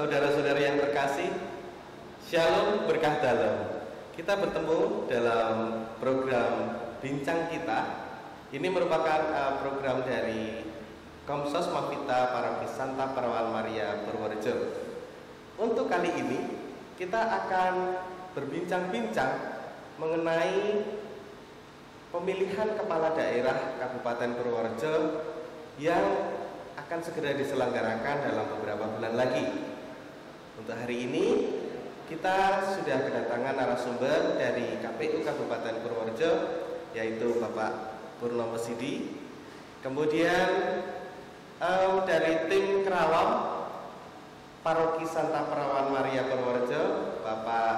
Saudara-saudara yang terkasih, Shalom berkah dalam. Kita bertemu dalam program Bincang Kita. Ini merupakan program dari Komsos Mavita Parokes Santa Perawan Maria Purworejo. Untuk kali ini kita akan berbincang-bincang mengenai pemilihan kepala daerah Kabupaten Purworejo yang akan segera diselenggarakan dalam beberapa bulan lagi. Untuk hari ini kita sudah kedatangan narasumber dari KPU Kabupaten Purworejo, yaitu Bapak Purnomo Sidi. Kemudian dari tim Kerawang Paroki Santa Perawan Maria Purworejo, Bapak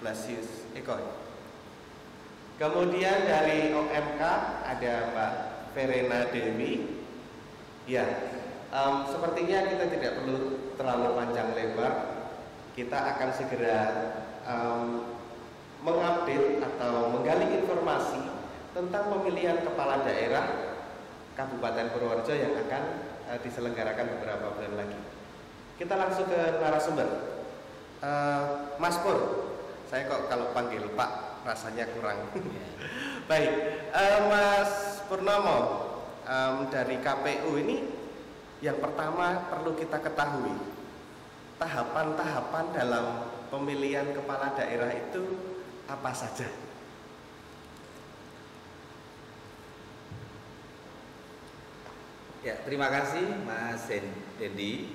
Blasius Ekoy. Kemudian dari OMK ada Mbak Verena Dewi. Ya, sepertinya kita tidak perlu terlalu panjang lebar. Kita akan segera mengupdate atau menggali informasi tentang pemilihan kepala daerah Kabupaten Purworejo yang akan diselenggarakan beberapa bulan lagi. Kita langsung ke narasumber. Mas Pur, saya kok kalau panggil Pak rasanya kurang. Baik, Mas Purnomo, dari KPU ini yang pertama perlu kita ketahui, tahapan-tahapan dalam pemilihan kepala daerah itu apa saja? Ya, terima kasih Mas Dendi.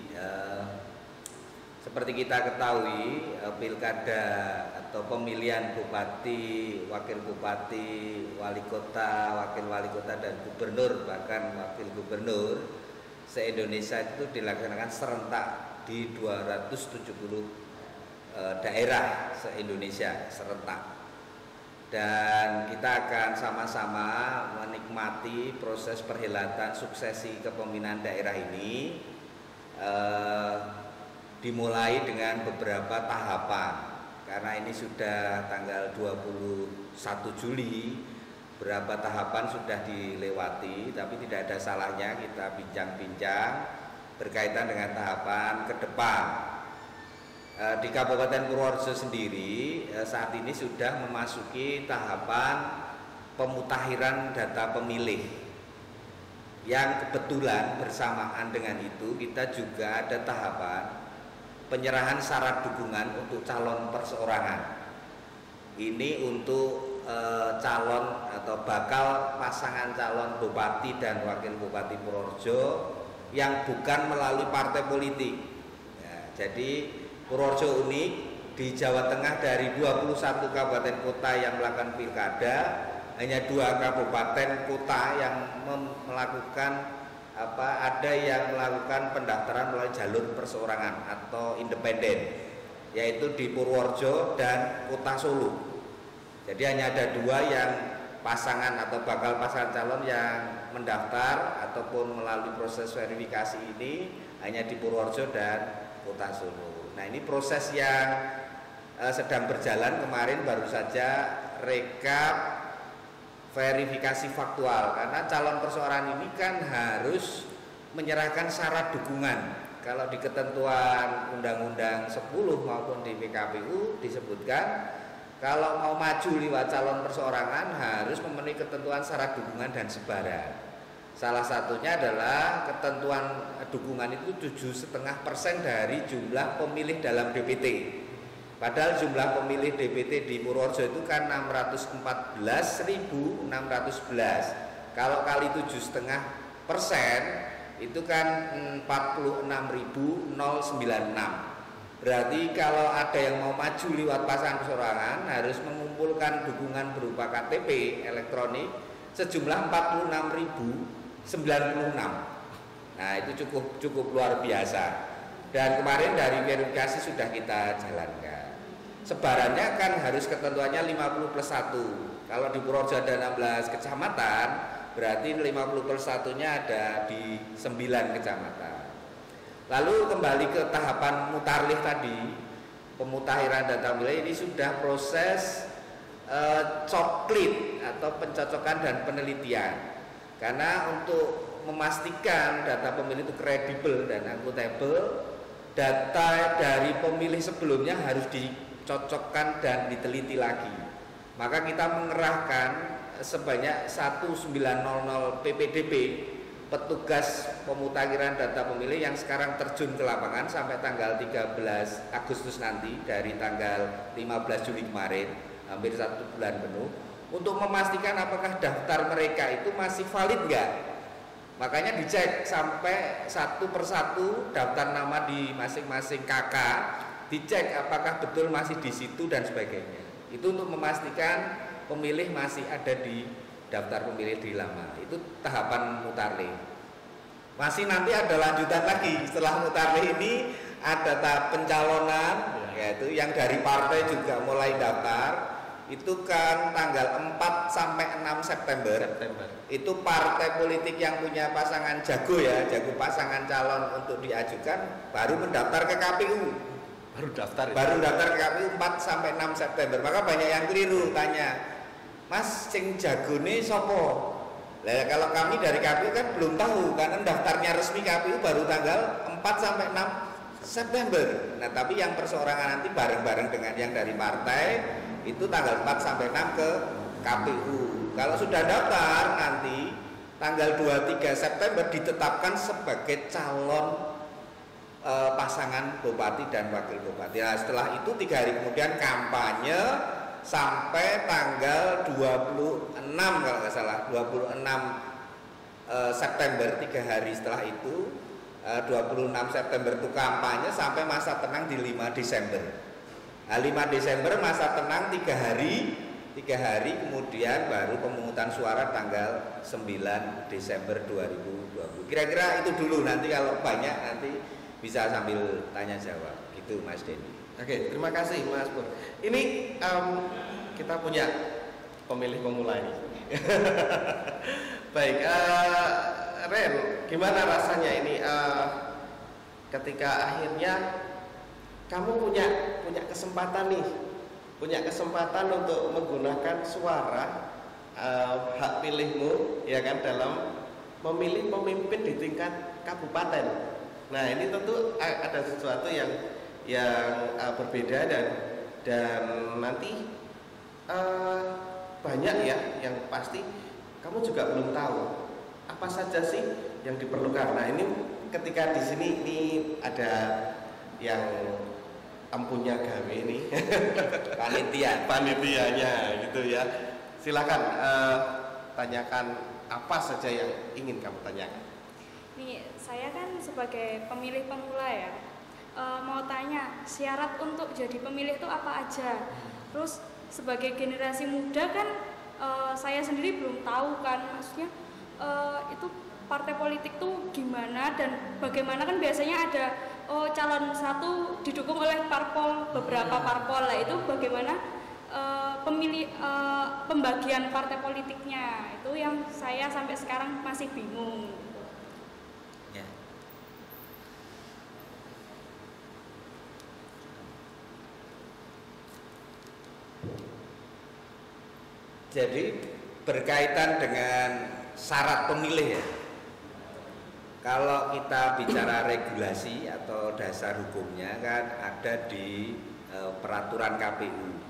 Seperti kita ketahui, pilkada atau pemilihan bupati, wakil bupati, wali kota, wakil wali kota, dan gubernur, bahkan wakil gubernur se-Indonesia itu dilaksanakan serentak di 270 daerah se-Indonesia serentak. Dan kita akan sama-sama menikmati proses perhelatan suksesi kepemimpinan daerah ini, dimulai dengan beberapa tahapan. Karena ini sudah tanggal 21 Juli, beberapa tahapan sudah dilewati, tapi tidak ada salahnya kita bincang-bincang berkaitan dengan tahapan ke depan. Di Kabupaten Purworejo sendiri saat ini sudah memasuki tahapan pemutakhiran data pemilih, yang kebetulan bersamaan dengan itu kita juga ada tahapan penyerahan syarat dukungan untuk calon perseorangan. Ini untuk calon atau bakal pasangan calon bupati dan wakil bupati Purworejo yang bukan melalui partai politik. Ya, jadi Purworejo unik di Jawa Tengah, dari 21 kabupaten kota yang melakukan pilkada, hanya 2 kabupaten kota yang melakukan ada yang melakukan pendaftaran melalui jalur perseorangan atau independen, yaitu di Purworejo dan Kota Solo. Jadi hanya ada 2 yang pasangan atau bakal pasangan calon yang mendaftar ataupun melalui proses verifikasi ini hanya di Purworejo dan Kota Solo. Nah, ini proses yang sedang berjalan. Kemarin baru saja rekap verifikasi faktual, karena calon perseorangan ini kan harus menyerahkan syarat dukungan. Kalau di ketentuan Undang-Undang 10 maupun di PKPU disebutkan kalau mau maju lewat calon perseorangan harus memenuhi ketentuan syarat dukungan dan sebaran. Salah satunya adalah ketentuan dukungan itu 7,5% dari jumlah pemilih dalam DPT. Padahal jumlah pemilih DPT di Purworejo itu kan 614.611. Kalau kali 7,5% itu kan 46.096. Berarti kalau ada yang mau maju lewat pasangan perseorangan harus mengumpulkan dukungan berupa KTP elektronik sejumlah 46.096. Nah, itu cukup luar biasa. Dan kemarin dari verifikasi sudah kita jalankan. Sebarannya kan harus ketentuannya 50+1. Kalau di Purworejo ada 16 kecamatan, berarti 50+1-nya ada di 9 kecamatan. Lalu kembali ke tahapan mutarlih tadi, pemutakhiran data wilayah ini sudah proses coklit atau pencocokan dan penelitian. Karena untuk memastikan data pemilih itu kredibel dan akuntabel, data dari pemilih sebelumnya harus dicocokkan dan diteliti lagi. Maka kita mengerahkan sebanyak 1900 PPDP, petugas pemutakhiran data pemilih yang sekarang terjun ke lapangan sampai tanggal 13 Agustus nanti, dari tanggal 15 Juli kemarin, hampir 1 bulan penuh, untuk memastikan apakah daftar mereka itu masih valid enggak. Makanya dicek sampai satu persatu daftar nama di masing-masing KK, dicek apakah betul masih di situ dan sebagainya. Itu untuk memastikan pemilih masih ada di daftar pemilih di lama. Itu tahapan mutarlih. Masih nanti ada lanjutan lagi. Setelah mutarlih ini ada tahap pencalonan, yaitu yang dari partai juga mulai daftar. Itu kan tanggal 4 sampai 6 September. Itu partai politik yang punya pasangan jago ya, jago pasangan calon untuk diajukan baru mendaftar ke KPU. Baru daftar ke KPU 4 sampai 6 September. Maka banyak yang keliru tanya, "Mas sing jagone sopo?" Lah kalau kami dari KPU kan belum tahu, karena daftarnya resmi KPU baru tanggal 4 sampai 6 September. Nah, tapi yang perseorangan nanti bareng-bareng dengan yang dari partai itu tanggal 4 sampai 6 ke KPU. Kalau sudah daftar nanti tanggal 23 September ditetapkan sebagai calon pasangan bupati dan wakil bupati. Nah, setelah itu 3 hari kemudian kampanye sampai tanggal 26 kalau nggak salah, 26 September, 3 hari setelah itu 26 September itu kampanye sampai masa tenang di 5 Desember. Nah, 5 Desember masa tenang 3 hari, kemudian baru pemungutan suara tanggal 9 Desember 2020. Kira-kira itu dulu, nanti kalau banyak nanti bisa sambil tanya jawab. Gitu Mas Denny. Oke, terima kasih Mas Pur. Ini kita punya pemilih pemula ini. Baik, Ren, gimana rasanya ini ketika akhirnya kamu punya kesempatan nih, untuk menggunakan suara hak pilihmu, ya kan, dalam memilih pemimpin di tingkat kabupaten. Nah, ini tentu ada sesuatu yang berbeda dan nanti banyak ya yang pasti kamu juga belum tahu apa saja sih yang diperlukan. Nah, ini ketika di sini ini ada yang ampunya gawe ini panitianya gitu ya. Silakan tanyakan apa saja yang ingin kamu tanyakan. Nih, saya kan sebagai pemilih pemula ya, mau tanya syarat untuk jadi pemilih itu apa aja. Terus sebagai generasi muda kan saya sendiri belum tahu kan, maksudnya itu partai politik tuh gimana dan bagaimana. Kan biasanya ada calon satu didukung oleh beberapa parpol lah, itu bagaimana pembagian partai politiknya, itu yang saya sampai sekarang masih bingung. Ya. Jadi berkaitan dengan syarat pemilih ya. Kalau kita bicara regulasi atau dasar hukumnya kan ada di peraturan KPU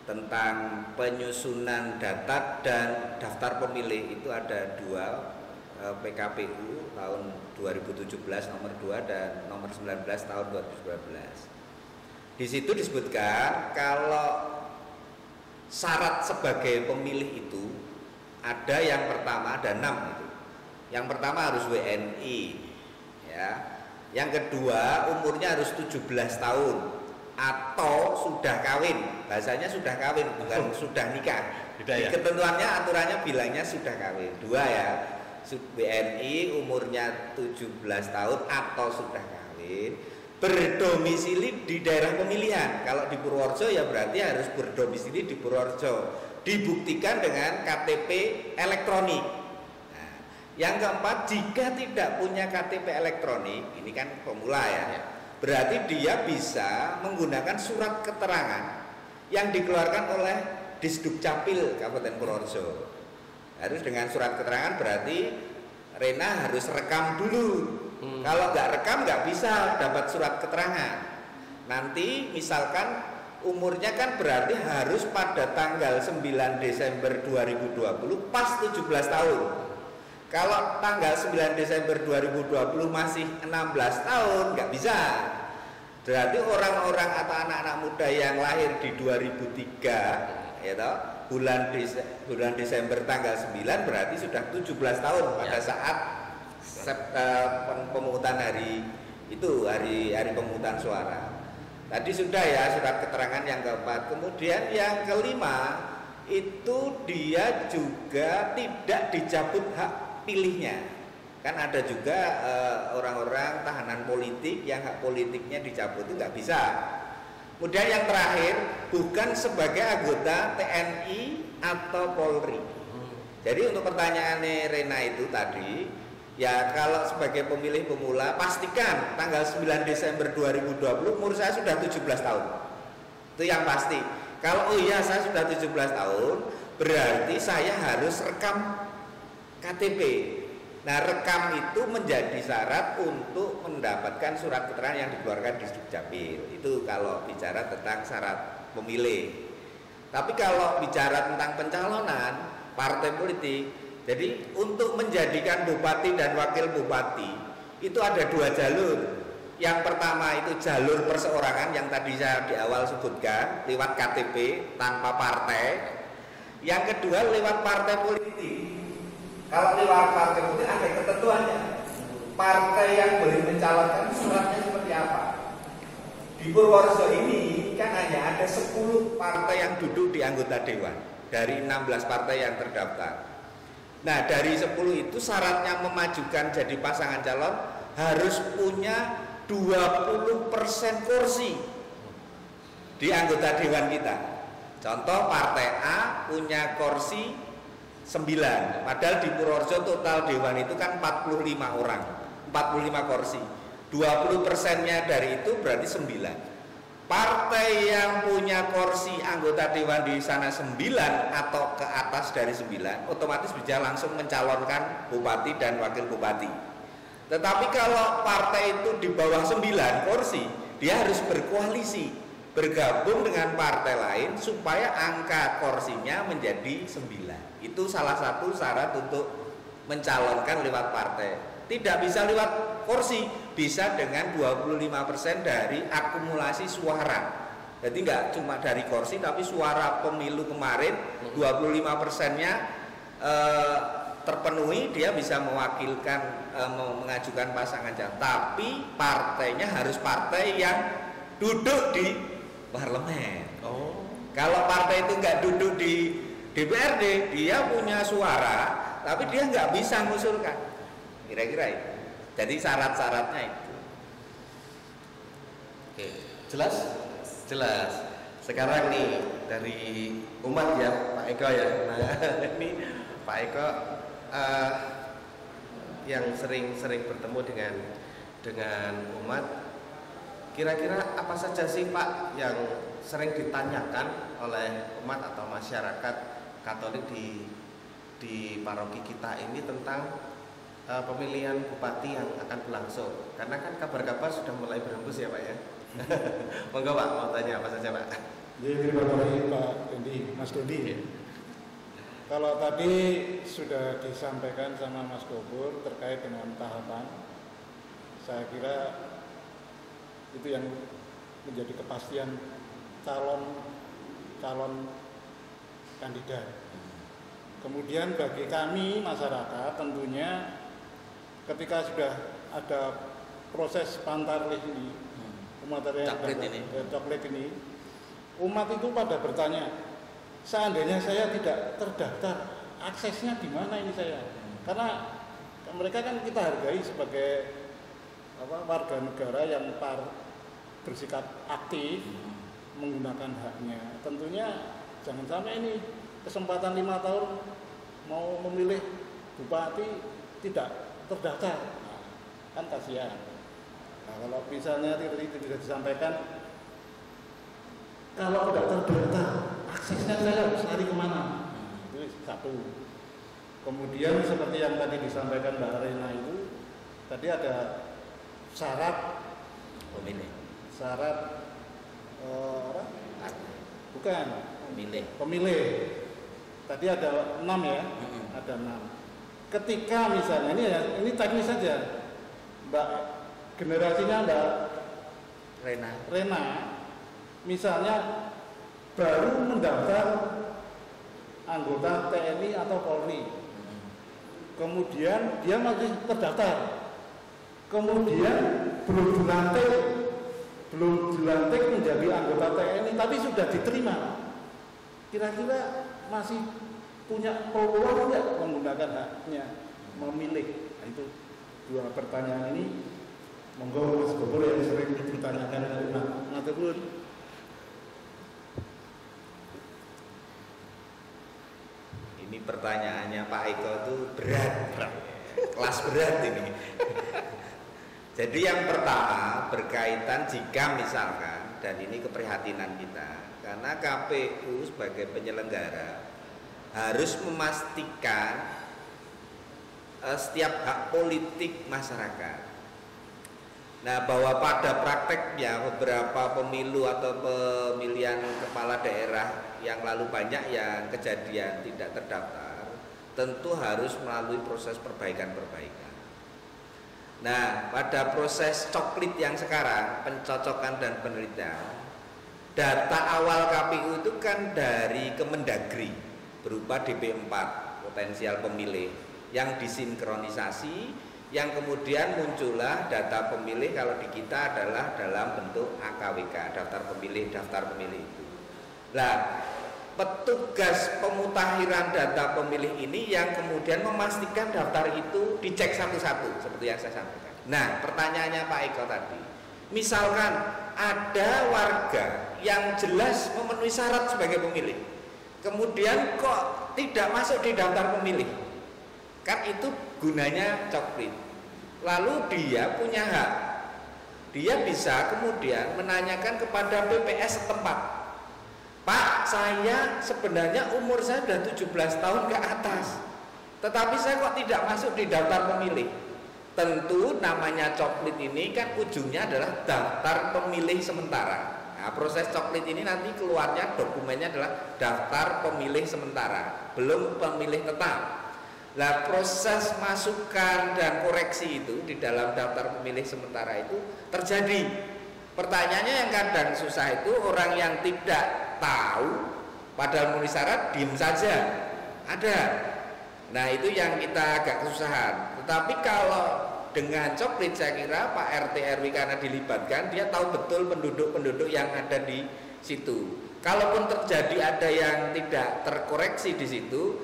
tentang penyusunan data dan daftar pemilih. Itu ada 2 PKPU tahun 2017 nomor 2 dan nomor 19 tahun 2019. Di situ disebutkan kalau syarat sebagai pemilih itu ada, yang pertama ada 6 itu. Yang pertama harus WNI ya. Yang kedua umurnya harus 17 tahun atau sudah kawin. Bahasanya sudah kawin, bukan sudah nikah. Ya? Ketentuannya, aturannya bilangnya sudah kawin. 2 ya. WNI umurnya 17 tahun atau sudah kawin, berdomisili di daerah pemilihan. Kalau di Purworejo ya berarti harus berdomisili di Purworejo, dibuktikan dengan KTP elektronik. Nah, yang keempat, jika tidak punya KTP elektronik, ini kan pemula ya, berarti dia bisa menggunakan surat keterangan yang dikeluarkan oleh Disdukcapil Kabupaten Purworejo. Harus dengan surat keterangan, berarti Rena harus rekam dulu Kalau nggak rekam nggak bisa dapat surat keterangan. Nanti misalkan umurnya kan berarti harus pada tanggal 9 Desember 2020 pas 17 tahun. Kalau tanggal 9 Desember 2020 masih 16 tahun nggak bisa. Berarti orang-orang atau anak-anak muda yang lahir di 2003 ya toh, bulan Desember tanggal 9 berarti sudah 17 tahun pada saat pemungutan hari itu, hari pemungutan suara. Tadi sudah ya surat keterangan yang keempat. Kemudian yang kelima itu dia juga tidak dicabut hak pilihnya. Kan ada juga orang-orang tahanan politik yang hak politiknya dicabut, itu nggak bisa. Kemudian yang terakhir, bukan sebagai anggota TNI atau Polri. Jadi untuk pertanyaannya Rena itu tadi, ya kalau sebagai pemilih pemula pastikan tanggal 9 Desember 2020 umur saya sudah 17 tahun. Itu yang pasti. Kalau oh iya saya sudah 17 tahun, berarti saya harus rekam KTP. Nah, rekam itu menjadi syarat untuk mendapatkan surat keterangan yang dikeluarkan di Dukcapil. Itu kalau bicara tentang syarat pemilih. Tapi kalau bicara tentang pencalonan partai politik, jadi untuk menjadikan bupati dan wakil bupati itu ada dua jalur. Yang pertama itu jalur perseorangan yang tadi saya di awal sebutkan, lewat KTP tanpa partai. Yang kedua lewat partai politik. Kalau lewat partai politik ada ketentuannya. Partai yang boleh mencalonkan syaratnya seperti apa? Di Purworejo ini kan hanya ada 10 partai yang duduk di anggota dewan dari 16 partai yang terdaftar. Nah, dari 10 itu syaratnya memajukan jadi pasangan calon harus punya 20% kursi di anggota dewan kita. Contoh partai A punya kursi 9, padahal di Purworejo total dewan itu kan 45 orang, 45 kursi. 20%-nya dari itu berarti 9. Partai yang punya kursi anggota dewan di sana 9 atau ke atas dari 9 otomatis bisa langsung mencalonkan bupati dan wakil bupati. Tetapi kalau partai itu di bawah 9 kursi, dia harus berkoalisi, bergabung dengan partai lain supaya angka kursinya menjadi 9. Itu salah satu syarat untuk mencalonkan lewat partai. Tidak bisa lewat kursi, bisa dengan 25% dari akumulasi suara. Jadi nggak cuma dari kursi, tapi suara pemilu kemarin 25%-nya terpenuhi, dia bisa mewakilkan, mengajukan pasangan calon. Tapi partainya harus partai yang duduk di parlemen. Kalau partai itu nggak duduk di DPRD, dia punya suara, tapi dia nggak bisa mengusulkan. Kira-kira itu. Jadi syarat-syaratnya itu. Oke, jelas? Jelas. Sekarang nih dari umat ya, Pak Eko ya. Nah, ini Pak Eko yang sering bertemu dengan umat. Kira-kira apa saja sih Pak yang sering ditanyakan oleh umat atau masyarakat Katolik di paroki kita ini tentang pemilihan bupati yang akan berlangsung? Karena kan kabar-kabar sudah mulai berhembus ya Pak ya. Monggo Pak, mau tanya apa saja Pak? Jadi terima kasih Pak Dendi, Mas Dendi. Kalau tadi sudah disampaikan sama Mas Gobur terkait dengan tahapan, saya kira itu yang menjadi kepastian calon kandidat. Kemudian bagi kami masyarakat tentunya ketika sudah ada proses pantarlih ini, coklit ini, umat itu pada bertanya, seandainya saya tidak terdaftar, aksesnya di mana ini saya? Karena mereka kan kita hargai sebagai warga negara yang bersikap aktif menggunakan haknya. Tentunya jangan sampai ini kesempatan 5 tahun mau memilih bupati tidak terdaftar, kan kasihan. Nah, kalau misalnya tadi tidak disampaikan, kalau tidak terdaftar, aksesnya saya harus lari kemana? Itu satu. Kemudian seperti yang tadi disampaikan Mbak Rena itu, tadi ada syarat pemilih. syarat bukan Pemilih. Tadi ada 6 ya, ada 6. Ketika misalnya ini teknis saja, Mbak, generasinya Mbak Rena, misalnya baru mendaftar anggota TNI atau Polri, kemudian dia masih terdaftar, kemudian belum dilantik menjadi anggota TNI, tapi sudah diterima. Kira-kira masih punya peluang nggak menggunakan haknya memilih? Nah, itu 2 pertanyaan ini. Monggo Mas Gopur yang sering ditanyakan oleh Matur. Ini pertanyaannya Pak Eko itu berat. Kelas berat ini. Jadi yang pertama berkaitan jika misalkan, dan ini keprihatinan kita, karena KPU sebagai penyelenggara harus memastikan setiap hak politik masyarakat. Nah, bahwa pada prakteknya beberapa pemilu atau pemilihan kepala daerah yang lalu banyak yang kejadian tidak terdaftar, tentu harus melalui proses perbaikan-perbaikan. Nah, pada proses coklit yang sekarang, pencocokan dan penelitian, data awal KPU itu kan dari Kemendagri berupa DP4, potensial pemilih, yang disinkronisasi, yang kemudian muncullah data pemilih kalau di kita adalah dalam bentuk AKWK, daftar pemilih itu. Nah, petugas pemutakhiran data pemilih ini yang kemudian memastikan daftar itu dicek satu-satu seperti yang saya sampaikan. Nah, pertanyaannya Pak Eko tadi, misalkan ada warga yang jelas memenuhi syarat sebagai pemilih, kemudian kok tidak masuk di daftar pemilih, kan itu gunanya coklit. Lalu dia punya hak, dia bisa kemudian menanyakan kepada PPS setempat, Pak, saya sebenarnya umur saya sudah 17 tahun ke atas, tetapi saya kok tidak masuk di daftar pemilih. Tentu namanya coklit ini kan ujungnya adalah daftar pemilih sementara. Nah, proses coklit ini nanti keluarnya dokumennya adalah daftar pemilih sementara, belum pemilih tetap. Nah, proses masukan dan koreksi itu di dalam daftar pemilih sementara itu terjadi. Pertanyaannya yang kadang susah itu orang yang tidak tahu padahal memenuhi syarat diem saja. Ada. Nah, itu yang kita agak kesusahan. Tetapi kalau dengan coklit saya kira Pak RT RW karena dilibatkan, dia tahu betul penduduk-penduduk yang ada di situ. Kalaupun terjadi ada yang tidak terkoreksi di situ,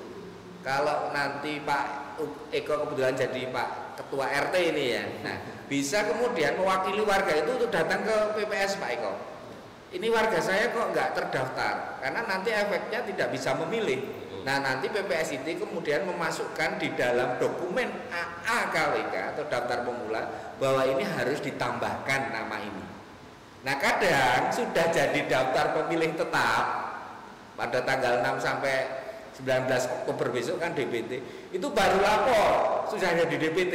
kalau nanti Pak Eko kebetulan jadi Pak Ketua RT ini ya, nah bisa kemudian mewakili warga itu untuk datang ke PPS Pak Eko. Ini warga saya kok nggak terdaftar, karena nanti efeknya tidak bisa memilih. Nah, nanti PPS itu kemudian memasukkan di dalam dokumen AAKWK atau daftar pemula bahwa ini harus ditambahkan nama ini. Nah, kadang sudah jadi daftar pemilih tetap pada tanggal 6 sampai 19 Oktober besok kan DPT, itu baru lapor sudah ada di DPT.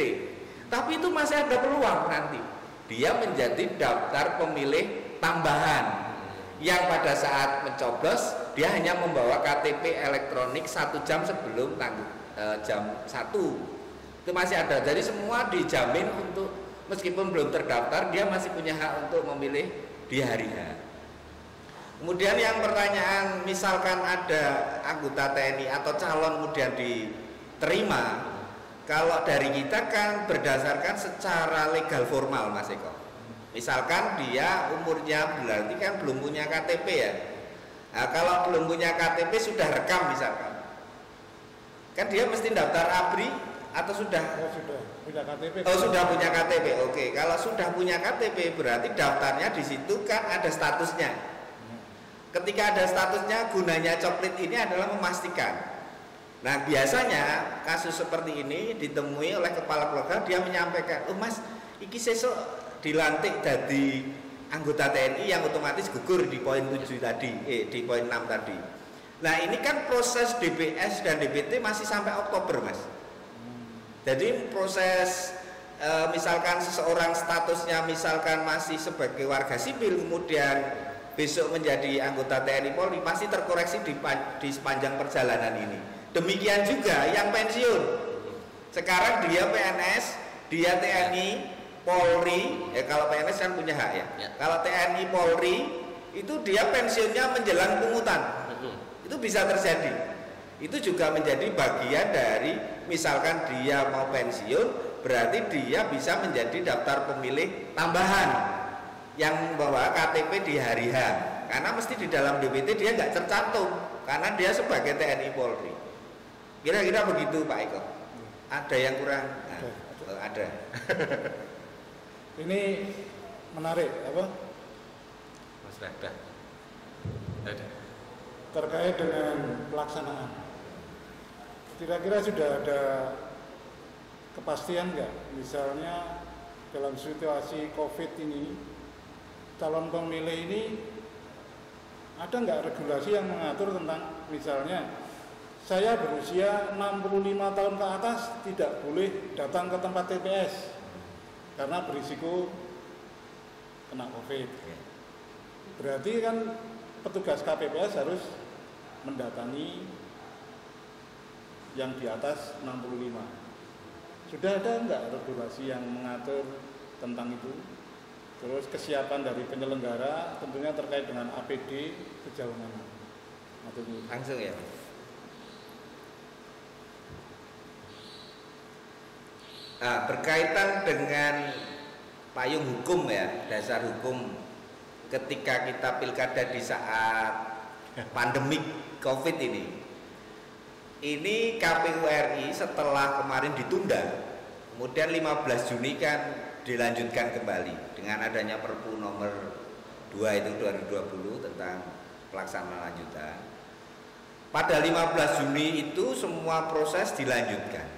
Tapi itu masih ada peluang nanti dia menjadi daftar pemilih tambahan yang pada saat mencoblos dia hanya membawa KTP elektronik 1 jam sebelum jam 1. Itu masih ada. Jadi semua dijamin untuk meskipun belum terdaftar dia masih punya hak untuk memilih di hari H. Kemudian yang pertanyaan, misalkan ada anggota TNI atau calon kemudian diterima, kalau dari kita kan berdasarkan secara legal formal Mas Eko. Misalkan dia umurnya berarti kan belum punya KTP ya. Nah, kalau belum punya KTP sudah rekam misalkan, kan dia mesti daftar ABRI atau sudah? Sudah punya KTP. Oh, sudah punya KTP. Oke, kalau sudah punya KTP berarti daftarnya di situ kan ada statusnya. Ketika ada statusnya, gunanya coklit ini adalah memastikan. Nah, biasanya kasus seperti ini ditemui oleh kepala keluarga, dia menyampaikan, "Oh Mas, iki sesuk dilantik jadi anggota TNI yang otomatis gugur di poin 7 tadi, di poin 6 tadi." Nah, ini kan proses DPS dan DPT masih sampai Oktober, Mas. Jadi proses misalkan seseorang statusnya misalkan masih sebagai warga sipil, kemudian besok menjadi anggota TNI Polri, pasti terkoreksi di sepanjang perjalanan ini. Demikian juga yang pensiun. Sekarang dia PNS, dia TNI Polri, kalau PNS kan punya hak ya. Kalau TNI Polri itu dia pensiunnya menjelang pungutan. Itu bisa terjadi. Itu juga menjadi bagian dari, misalkan dia mau pensiun, berarti dia bisa menjadi daftar pemilih tambahan yang membawa KTP di hari H, karena mesti di dalam DPT dia nggak tercantum karena dia sebagai TNI Polri. Kira-kira begitu Pak Eko. Ada yang kurang? Nah, ada. Ini menarik apa? Mas ada. Terkait dengan pelaksanaan. Kira-kira sudah ada kepastian nggak? Misalnya dalam situasi COVID ini, calon pemilih ini ada nggak regulasi yang mengatur tentang, misalnya saya berusia 65 tahun ke atas tidak boleh datang ke tempat TPS karena berisiko kena COVID. Berarti kan petugas KPPS harus mendatangi yang di atas 65. Sudah ada enggak regulasi yang mengatur tentang itu? Terus kesiapan dari penyelenggara tentunya terkait dengan APD sejauh mana? Langsung ya. Nah, berkaitan dengan payung hukum ya, dasar hukum ketika kita pilkada di saat pandemik COVID ini KPU RI setelah kemarin ditunda, kemudian 15 Juni kan dilanjutkan kembali dengan adanya Perpu nomor 2 itu 2020 tentang pelaksanaan lanjutan. Pada 15 Juni itu semua proses dilanjutkan.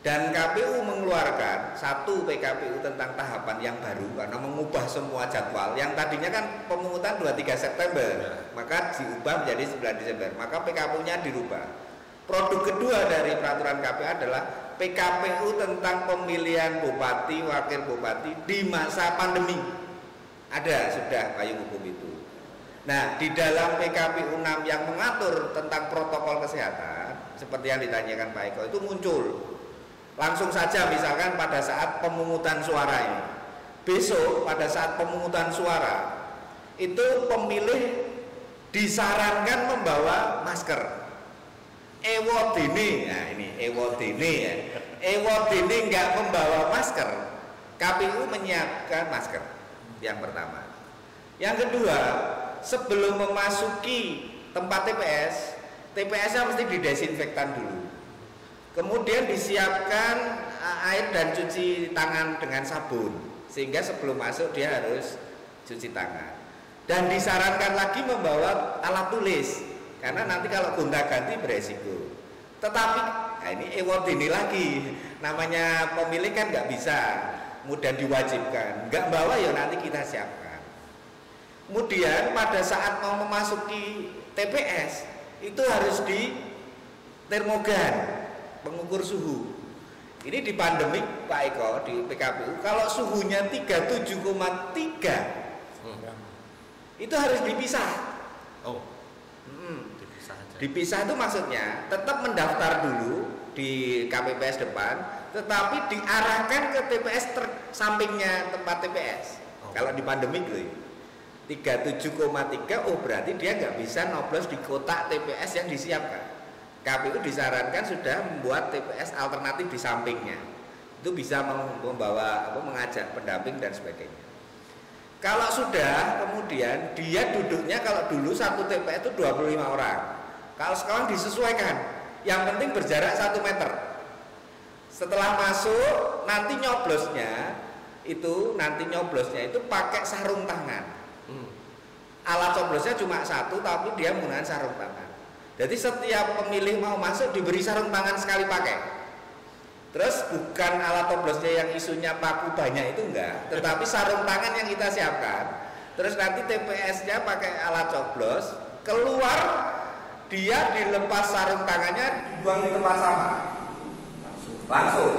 Dan KPU mengeluarkan satu PKPU tentang tahapan yang baru karena mengubah semua jadwal. Yang tadinya kan pemungutan 23 September, maka diubah menjadi 9 Desember. Maka PKPU-nya dirubah. Produk kedua dari peraturan KPU adalah PKPU tentang pemilihan bupati, wakil bupati di masa pandemi. Ada sudah payung hukum itu. Nah, di dalam PKPU 6 yang mengatur tentang protokol kesehatan, seperti yang ditanyakan Pak Eko, itu muncul. Langsung saja misalkan pada saat pemungutan suara ini, besok pada saat pemungutan suara itu pemilih disarankan membawa masker. Ewodene, nah ini ewodene ya, ewodene nggak membawa masker, KPU menyiapkan masker. Yang pertama. Yang kedua, sebelum memasuki tempat TPS, TPS-nya mesti didesinfektan dulu. Kemudian disiapkan air dan cuci tangan dengan sabun, sehingga sebelum masuk dia harus cuci tangan. Dan disarankan lagi membawa alat tulis, karena nanti kalau gonta-ganti beresiko. Tetapi nah ini ini lagi, namanya pemilih kan nggak bisa mudah diwajibkan, nggak bawa ya nanti kita siapkan. Kemudian pada saat mau memasuki TPS itu harus di termogan, pengukur suhu. Ini di pandemik Pak Eko di PKPU kalau suhunya 37,3 itu harus dipisah. Dipisah itu maksudnya tetap mendaftar dulu di KPPS depan, tetapi diarahkan ke TPS sampingnya tempat TPS. Kalau di pandemik loh, 37,3, oh berarti dia nggak bisa noblos di kotak TPS yang disiapkan. KPU disarankan sudah membuat TPS alternatif di sampingnya. Itu bisa membawa mengajak pendamping dan sebagainya. Kalau sudah, kemudian dia duduknya kalau dulu satu TPS itu 25 orang. Kalau sekarang disesuaikan, yang penting berjarak 1 meter. Setelah masuk, nanti nyoblosnya itu pakai sarung tangan. Alat coblosnya cuma satu, tapi dia menggunakan sarung tangan. Jadi setiap pemilih mau masuk diberi sarung tangan sekali pakai. Terus bukan alat coblosnya yang isunya paku banyak itu enggak, tetapi sarung tangan yang kita siapkan. Terus nanti TPS-nya pakai alat coblos, keluar dia dilepas sarung tangannya, dibuang di tempat sampah. Langsung.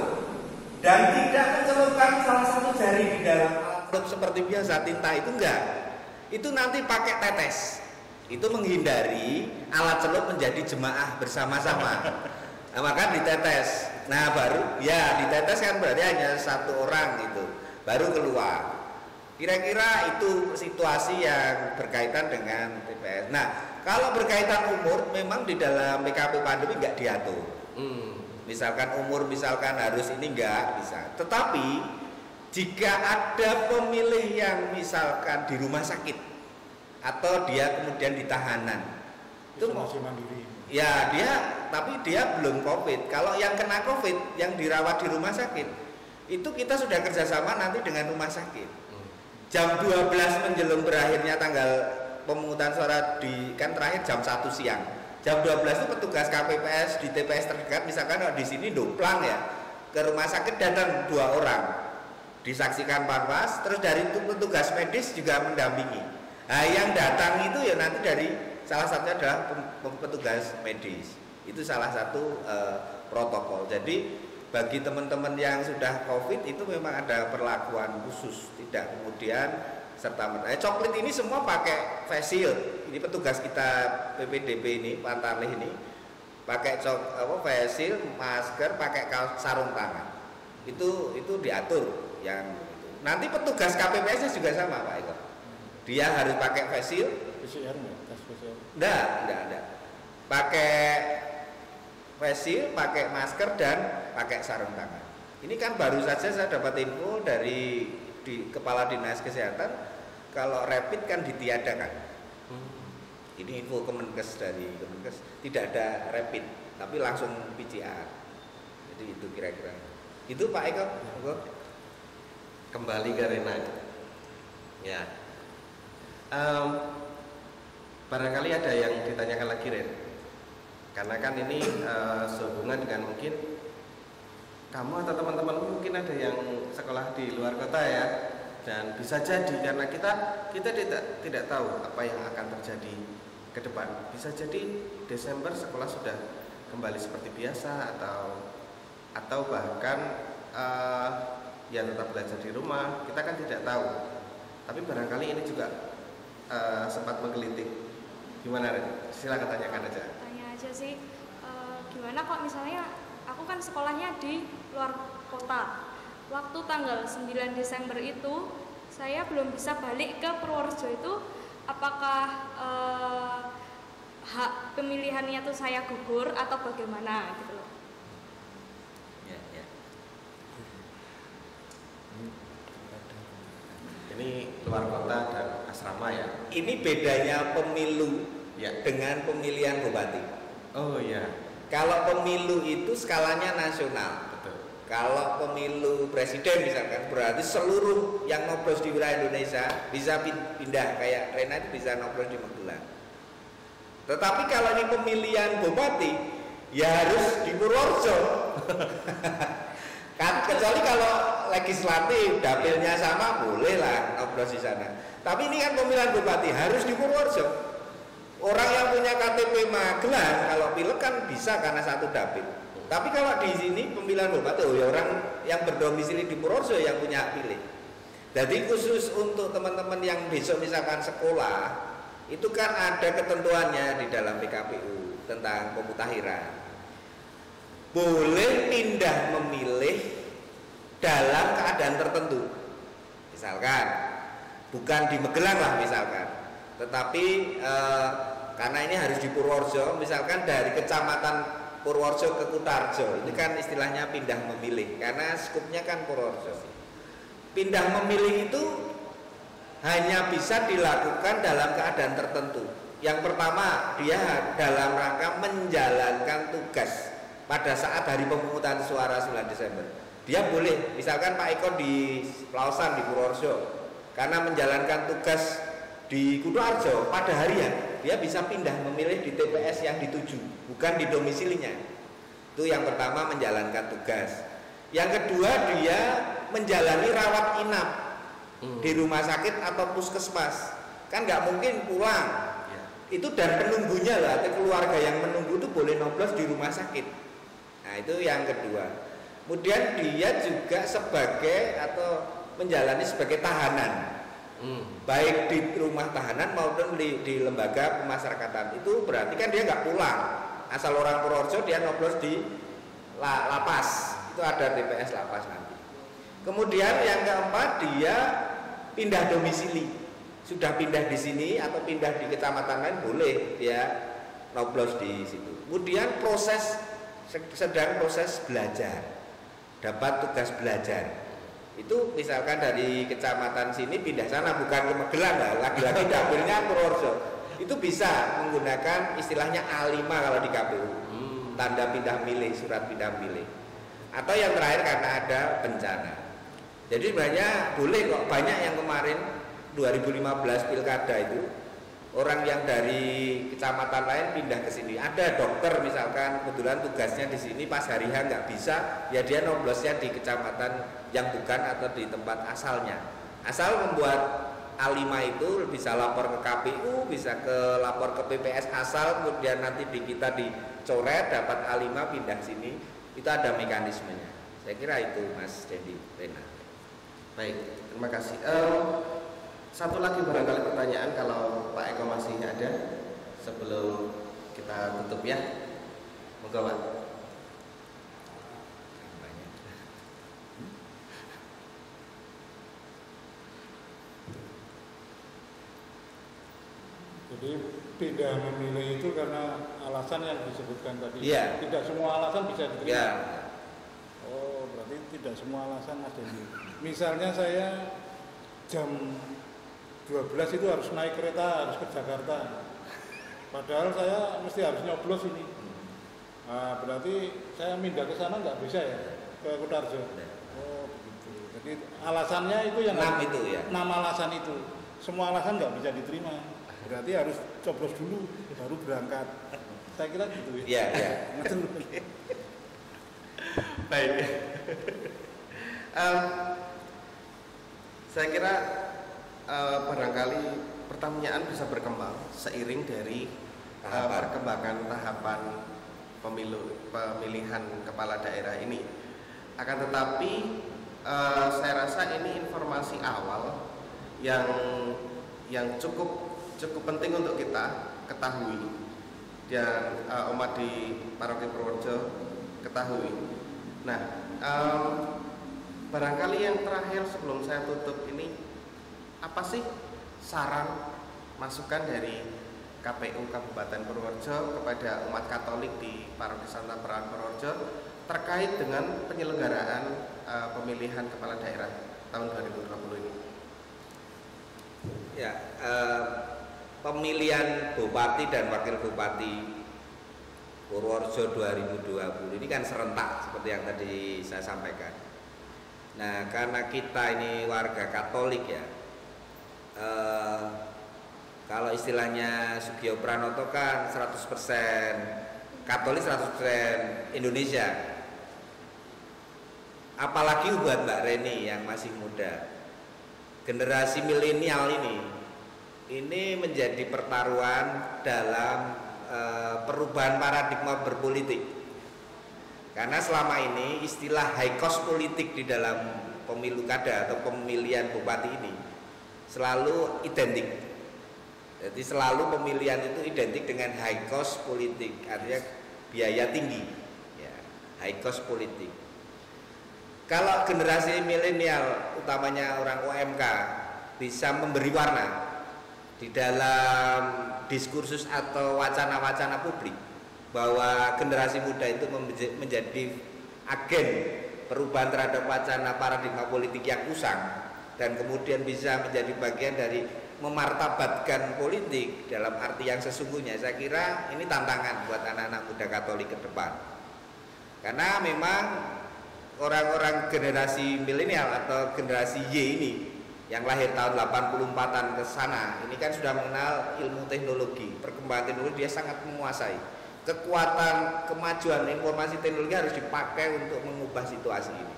dan tidak mencelupkan salah satu jari di dalam alat celup seperti biasa tinta itu enggak. Itu nanti pakai tetes. Itu menghindari alat celup menjadi jemaah bersama-sama. Nah, maka ditetes. Nah, baru ya ditetes kan berarti hanya satu orang gitu. Baru keluar. Kira-kira itu situasi yang berkaitan dengan TPS. Nah, kalau berkaitan umur memang di dalam PKP pandemi enggak diatur. Misalkan umur misalkan harus ini enggak bisa. Tetapi jika ada pemilih yang misalkan di rumah sakit atau dia kemudian di tahanan itu isolasi mandiri. Ya tapi dia belum COVID. Kalau yang kena COVID yang dirawat di rumah sakit itu kita sudah kerjasama nanti dengan rumah sakit. Jam 12 menjelang berakhirnya tanggal pemungutan suara kan terakhir jam 1 siang. Jam 12 itu petugas KPPS di TPS terdekat misalkan kalau di sini Doplang ya ke rumah sakit datang 2 orang disaksikan panwas, terus dari itu petugas medis juga mendampingi. Nah, yang datang itu ya nanti dari salah satunya adalah petugas medis. Itu salah satu protokol. Jadi bagi teman-teman yang sudah COVID itu memang ada perlakuan khusus, tidak kemudian serta-merta. Coklit ini semua pakai face shield. Ini petugas kita PPDB ini, Pantarlih ini pakai face shield, masker, pakai sarung tangan. Itu diatur yang itu. Nanti petugas KPPS juga sama, Pak Eko. Dia harus pakai face shield. PCR enggak? Tes PCR. Enggak. Pakai face shield, pakai masker dan pakai sarung tangan. Ini kan baru saja saya dapat info dari Kepala Dinas Kesehatan kalau rapid kan ditiadakan. Ini info Kemenkes dari Kemenkes, tidak ada rapid tapi langsung PCR. Jadi itu kira-kira. Itu Pak Eko. Kembali ke Rena. Ya. Barangkali ada yang ditanyakan lagi, Ren. Karena kan ini sehubungan dengan mungkin kamu atau teman-teman mungkin ada yang sekolah di luar kota ya, dan bisa jadi karena kita tidak tahu apa yang akan terjadi ke depan. Bisa jadi Desember sekolah sudah kembali seperti biasa atau bahkan ya tetap belajar di rumah. Kita kan tidak tahu. Tapi barangkali ini juga sempat menggelitik. Gimana, Ren? Silakan tanyakan aja. Tanya aja sih, gimana kok misalnya aku kan sekolahnya di luar kota. Waktu tanggal 9 Desember itu saya belum bisa balik ke Purworejo itu, apakah hak pemilihannya tuh saya gugur atau bagaimana gitu loh. Ya. Ini luar kota dan asrama ya. Ini bedanya pemilu Ya. dengan pemilihan bupati. Oh ya. Kalau pemilu itu skalanya nasional. Betul. Kalau pemilu presiden misalkan berarti seluruh yang nyoblos di wilayah Indonesia bisa pindah, kayak Rena itu bisa nyoblos di Magelang. Tetapi kalau ini pemilihan bupati ya harus di Purworejo. Kan kecuali kalau legislatif dapilnya sama boleh lah nyoblos di sana. Tapi ini kan pemilihan bupati harus di Purworejo. Orang yang punya KTP Magelang kalau pilek kan bisa karena satu dapil. Tapi kalau di sini pemilihan bupati ya orang yang berdomisili di Purworejo yang punya hak pilih. Jadi khusus untuk teman-teman yang besok misalkan sekolah itu kan ada ketentuannya di dalam PKPU tentang pemutakhiran. Boleh pindah memilih dalam keadaan tertentu. Misalkan bukan di Magelang lah misalkan, tetapi karena ini harus di Purworejo, misalkan dari kecamatan Purworejo ke Kutarjo, ini kan istilahnya pindah memilih karena skupnya kan Purworejo. Pindah memilih itu hanya bisa dilakukan dalam keadaan tertentu. Yang pertama, dia dalam rangka menjalankan tugas pada saat hari pemungutan suara 9 Desember. Dia boleh, misalkan Pak Eko di Pelausan di Purworejo, karena menjalankan tugas di Kutoarjo pada harian, dia bisa pindah memilih di TPS yang dituju, bukan di domisilinya. Itu yang pertama, menjalankan tugas. Yang kedua, dia menjalani rawat inap di rumah sakit atau puskesmas. Kan nggak mungkin pulang. Itu dan penunggunya lah, keluarga yang menunggu itu boleh nyoblos di rumah sakit. Nah itu yang kedua. Kemudian dia juga sebagai atau menjalani sebagai tahanan, baik di rumah tahanan maupun di lembaga pemasyarakatan. Itu berarti kan dia nggak pulang, asal orang Purworejo dia nyoblos di lapas, itu ada TPS lapas nanti. Kemudian yang keempat, dia pindah domisili, sudah pindah di sini atau pindah di kecamatan lain boleh dia nyoblos di situ. Kemudian sedang proses belajar, dapat tugas belajar. Itu misalkan dari kecamatan sini pindah sana, bukan ke Magelang, lagi-lagi dapilnya Purworejo. Itu bisa menggunakan istilahnya A5 kalau di KPU, tanda pindah milih, surat pindah milih. Atau yang terakhir karena ada bencana. Jadi sebenarnya boleh kok, banyak yang kemarin 2015 pilkada itu orang yang dari kecamatan lain pindah ke sini. Ada dokter misalkan kebetulan tugasnya di sini pas hari H nggak bisa, ya dia noblosnya di kecamatan yang bukan atau di tempat asalnya. Asal membuat A5 itu bisa lapor ke KPU, bisa lapor ke PPS asal, kemudian nanti di kita dicoret dapat A5 pindah sini. Itu ada mekanismenya. Saya kira itu Mas Dendi, Rena. Baik, terima kasih. Satu lagi barangkali pertanyaan kalau Pak Eko masih ada sebelum kita tutup ya. Moga Pak. Jadi pindah memilih itu karena alasan yang disebutkan tadi. Iya. Tidak semua alasan bisa diterima. Ya. Oh, berarti tidak semua alasan Mas Dendi. Misalnya saya jam 12 itu harus naik kereta, harus ke Jakarta. Padahal saya mesti harus nyoblos ini. Nah, berarti saya pindah ke sana nggak bisa ya, ke Kutarjo. Oh, begitu. Jadi alasannya itu yang 6 itu ya. 6 alasan itu. Semua alasan nggak bisa diterima. Berarti harus coblos dulu baru berangkat. Saya kira gitu ya. Iya, iya. Baik. Saya kira barangkali pertanyaan bisa berkembang seiring dari perkembangan tahapan pemilihan kepala daerah ini. Akan tetapi saya rasa ini informasi awal yang cukup penting untuk kita ketahui dan umat di Paroki Purworejo ketahui. Nah, barangkali yang terakhir sebelum saya tutup ini, apa sih saran masukan dari KPU Kabupaten Purworejo kepada umat Katolik di Paroki Santa Peran Purworejo terkait dengan penyelenggaraan pemilihan kepala daerah tahun 2020 ini? Ya, pemilihan bupati dan wakil bupati Purworejo 2020 ini kan serentak seperti yang tadi saya sampaikan. Nah, karena kita ini warga Katolik ya, kalau istilahnya Sugio Pranoto kan 100% Katolik, 100% Indonesia. Apalagi buat Mbak Reni yang masih muda, generasi milenial ini menjadi pertaruhan dalam perubahan paradigma berpolitik. Karena selama ini istilah high cost politik di dalam pemilu kada atau pemilihan bupati ini selalu identik. Jadi selalu pemilihan itu identik dengan high cost politik, artinya biaya tinggi, ya, high cost politik. Kalau generasi milenial, utamanya orang UMK, bisa memberi warna di dalam diskursus atau wacana-wacana publik bahwa generasi muda itu menjadi agen perubahan terhadap wacana paradigma politik yang usang dan kemudian bisa menjadi bagian dari memartabatkan politik dalam arti yang sesungguhnya. Saya kira ini tantangan buat anak-anak muda Katolik ke depan, karena memang orang-orang generasi milenial atau generasi Y ini yang lahir tahun 84-an ke sana ini kan sudah mengenal ilmu teknologi, perkembangan teknologi dia sangat menguasai. Kekuatan kemajuan informasi teknologi harus dipakai untuk mengubah situasi ini.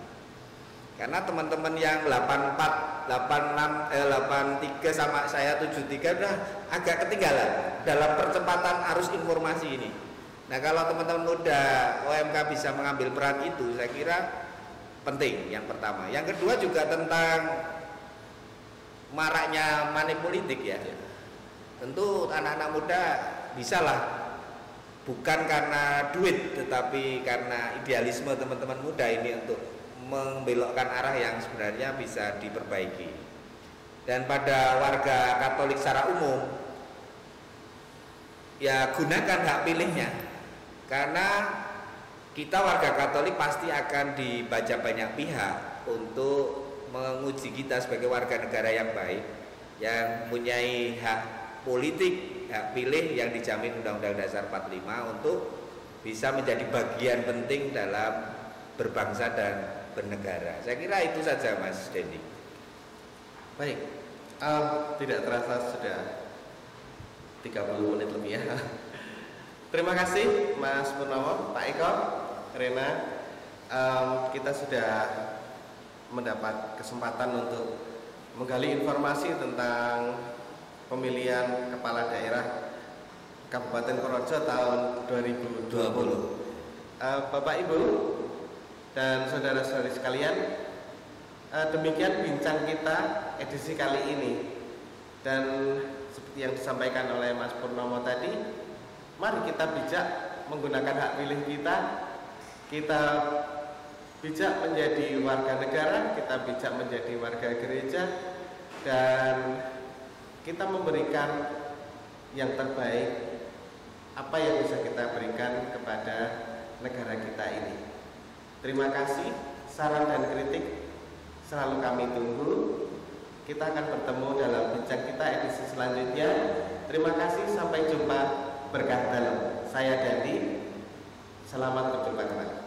Karena teman-teman yang 84, 86, 83 sama saya 73 udah agak ketinggalan dalam percepatan arus informasi ini. Nah, kalau teman-teman muda OMK bisa mengambil peran itu, saya kira penting yang pertama. Yang kedua juga tentang maraknya money politik ya. Tentu anak-anak muda bisalah bukan karena duit tetapi karena idealisme teman-teman muda ini untuk membelokkan arah yang sebenarnya bisa diperbaiki. Dan pada warga Katolik secara umum ya gunakan hak pilihnya, karena kita warga Katolik pasti akan dibaca banyak pihak untuk menguji kita sebagai warga negara yang baik, yang mempunyai hak politik, hak pilih yang dijamin Undang-Undang Dasar 45 untuk bisa menjadi bagian penting dalam berbangsa dan bernegara. Saya kira itu saja Mas Denny. Baik, tidak terasa sudah 30 menit lebih ya. Terima kasih Mas Purnomo, Pak Eko, Rena. Kita sudah mendapat kesempatan untuk menggali informasi tentang pemilihan kepala daerah Kabupaten Purworejo tahun 2020. Bapak Ibu dan saudara-saudari sekalian, demikian bincang kita edisi kali ini. Dan seperti yang disampaikan oleh Mas Purnomo tadi, mari kita bijak menggunakan hak pilih kita. Kita bijak menjadi warga negara, kita bijak menjadi warga gereja, dan kita memberikan yang terbaik apa yang bisa kita berikan kepada negara kita ini. Terima kasih, saran dan kritik selalu kami tunggu. Kita akan bertemu dalam bincang kita edisi selanjutnya. Terima kasih, sampai jumpa, berkah dalam. Saya Dandi, selamat berjumpa kembali.